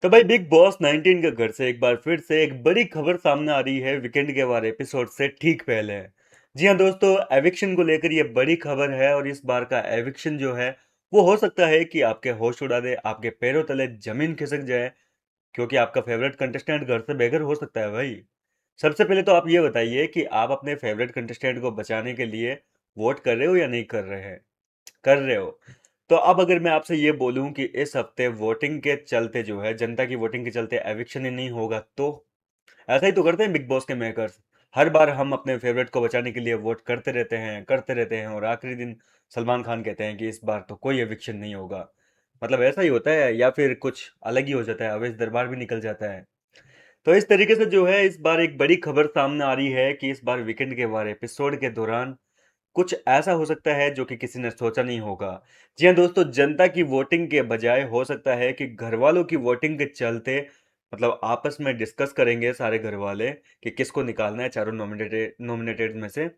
तो भाई big boss 19 के घर से एक बार फिर से एक बड़ी खबर सामने आ रही है वीकेंड के वार एपिसोड से ठीक पहले। जी हाँ दोस्तों, एविक्शन को लेकर ये बड़ी खबर है और इस बार का एविक्शन जो है वो हो सकता है कि आपके होश उड़ा दे, आपके पैरों तले जमीन खिसक जाए, क्योंकि आपका फेवरेट कंटेस्टेंट घर से बेघर हो सकता है भाई। सबसे पहले तो आप ये बताइए कि आप अपने फेवरेट कंटेस्टेंट को बचाने के लिए वोट कर रहे हो या नहीं कर रहे हो। तो अब अगर मैं आपसे ये बोलूं कि इस हफ्ते वोटिंग के चलते जो है, जनता की वोटिंग के चलते एविक्शन ही नहीं होगा, तो ऐसा ही तो करते हैं बिग बॉस के मेकर्स। हर बार हम अपने फेवरेट को बचाने के लिए वोट करते रहते हैं और आखिरी दिन सलमान खान कहते हैं कि इस बार तो कोई एविक्शन नहीं होगा। मतलब ऐसा ही होता है या फिर कुछ अलग ही हो जाता है, अवेश दरबार भी निकल जाता है। तो इस तरीके से जो है इस बार एक बड़ी खबर सामने आ रही है कि इस बार वीकेंड के वार एपिसोड के दौरान कुछ ऐसा हो सकता है जो कि किसी ने सोचा नहीं होगा। जी हाँ दोस्तों, जनता की वोटिंग के बजाय हो सकता है कि घर वालों की वोटिंग के चलते, मतलब आपस में डिस्कस करेंगे सारे घर वाले कि किसको निकालना है चारों नॉमिनेटेड नॉमिनेटेड में से,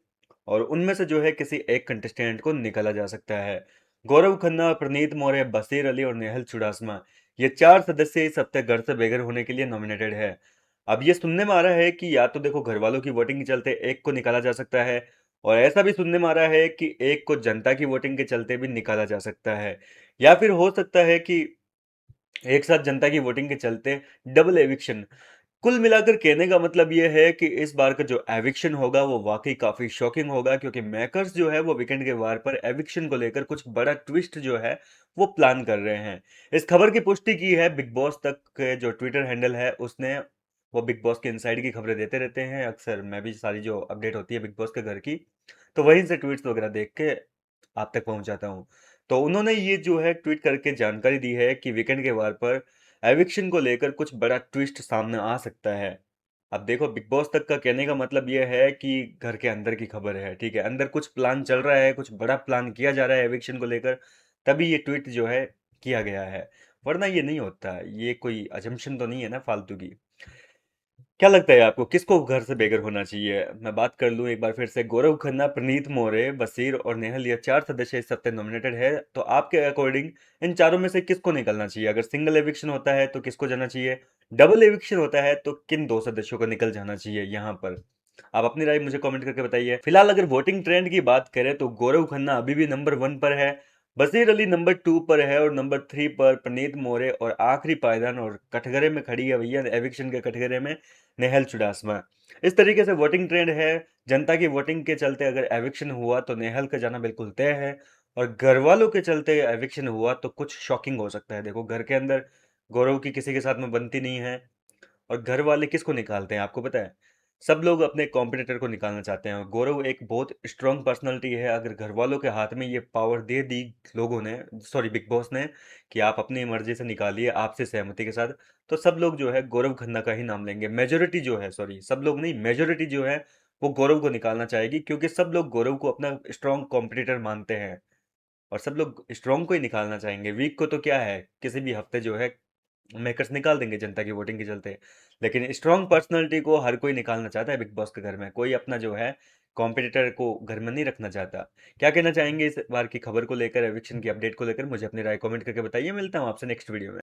और उनमें से जो है किसी एक कंटेस्टेंट को निकाला जा सकता है। गौरव खन्ना, प्रनीत मौर्य, बशीर अली और नेहल चुडासमा, ये चार सदस्य इस हफ्ते घर से बेघर होने के लिए नॉमिनेटेड है। अब ये सुनने में आ रहा है कि या तो देखो घर वालों की वोटिंग के चलते एक को निकाला जा सकता है, और ऐसा भी सुनने में आ रहा है कि एक को जनता की वोटिंग के चलते भी निकाला जा सकता है, या फिर हो सकता है कि एक साथ जनता की वोटिंग के चलते डबल एविक्शन। कुल मिलाकर कहने का मतलब यह है कि इस बार का जो एविक्शन होगा वो वाकई काफी शॉकिंग होगा, क्योंकि मेकर्स जो है वो वीकेंड के वार पर एविक्शन को लेकर कुछ बड़ा ट्विस्ट जो है वो प्लान कर रहे हैं। इस खबर की पुष्टि की है बिग बॉस तक के जो ट्विटर हैंडल है उसने। वो बिग बॉस के इनसाइड की खबरें देते रहते हैं अक्सर, मैं भी सारी जो अपडेट होती है बिग बॉस के घर की, तो वहीं से ट्वीट्स वगैरह देख के आप तक पहुंच जाता हूँ। तो उन्होंने ये जो है ट्वीट करके जानकारी दी है कि वीकेंड के वार पर एविक्शन को लेकर कुछ बड़ा ट्विस्ट सामने आ सकता है। अब देखो, बिग बॉस तक का कहने का मतलब यह है कि घर के अंदर की खबर है, ठीक है, अंदर कुछ प्लान चल रहा है, कुछ बड़ा प्लान किया जा रहा है एविक्शन को लेकर, तभी ये ट्वीट जो है किया गया है। वरना ये नहीं होता, ये कोई अजम्पशन तो नहीं है ना फालतू की। क्या लगता है आपको किसको घर से बेघर होना चाहिए? मैं बात कर लूं एक बार फिर से, गौरव खन्ना, प्रनीत मोरे, बशीर और नेहल, ये चार सदस्य इस हफ्ते नॉमिनेटेड है। तो आपके अकॉर्डिंग इन चारों में से किसको निकलना चाहिए? अगर सिंगल एविक्शन होता है तो किसको जाना चाहिए? डबल एविक्शन होता है तो किन दो सदस्यों को निकल जाना चाहिए यहाँ पर? आप अपनी राय मुझे कमेंट करके बताइए। फिलहाल अगर वोटिंग ट्रेंड की बात करें तो गौरव खन्ना अभी भी नंबर 1 पर है, बशीर अली नंबर 2 पर है और नंबर 3 पर प्रनीत मोरे, और आखिरी पायदान और कटघरे में खड़ी है भैया, एविक्शन के कटघरे में नेहल चुडासमा। इस तरीके से वोटिंग ट्रेंड है। जनता की वोटिंग के चलते अगर एविक्शन हुआ तो नेहल का जाना बिल्कुल तय है, और घर वालों के चलते एविक्शन हुआ तो कुछ शॉकिंग हो सकता है। देखो, घर के अंदर गौरव की किसी के साथ में बनती नहीं है, और घर वाले किसको निकालते हैं आपको पता है? सब लोग अपने कॉम्पिटिटर को निकालना चाहते हैं, और गौरव एक बहुत स्ट्रांग पर्सनालिटी है। अगर घर वालों के हाथ में ये पावर दे दी लोगों ने, सॉरी बिग बॉस ने, कि आप अपनी मर्जी से निकालिए आपसे सहमति के साथ, तो सब लोग जो है गौरव खन्ना का ही नाम लेंगे। मेजोरिटी जो है, सॉरी सब लोग नहीं, मेजोरिटी जो है वो गौरव को निकालना चाहेगी, क्योंकि सब लोग गौरव को अपना स्ट्रांग कॉम्पिटिटर मानते हैं, और सब लोग स्ट्रांग को ही निकालना चाहेंगे। वीक को तो क्या है, किसी भी हफ्ते जो है मेकर्स निकाल देंगे जनता की वोटिंग के चलते। लेकिन स्ट्रांग पर्सनालिटी को हर कोई निकालना चाहता है बिग बॉस के घर में, कोई अपना जो है कॉम्पिटिटर को घर में नहीं रखना चाहता। क्या कहना चाहेंगे इस बार की खबर को लेकर, एविक्शन की अपडेट को लेकर? मुझे अपनी राय कमेंट करके बताइए। मिलता हूँ आपसे नेक्स्ट वीडियो में।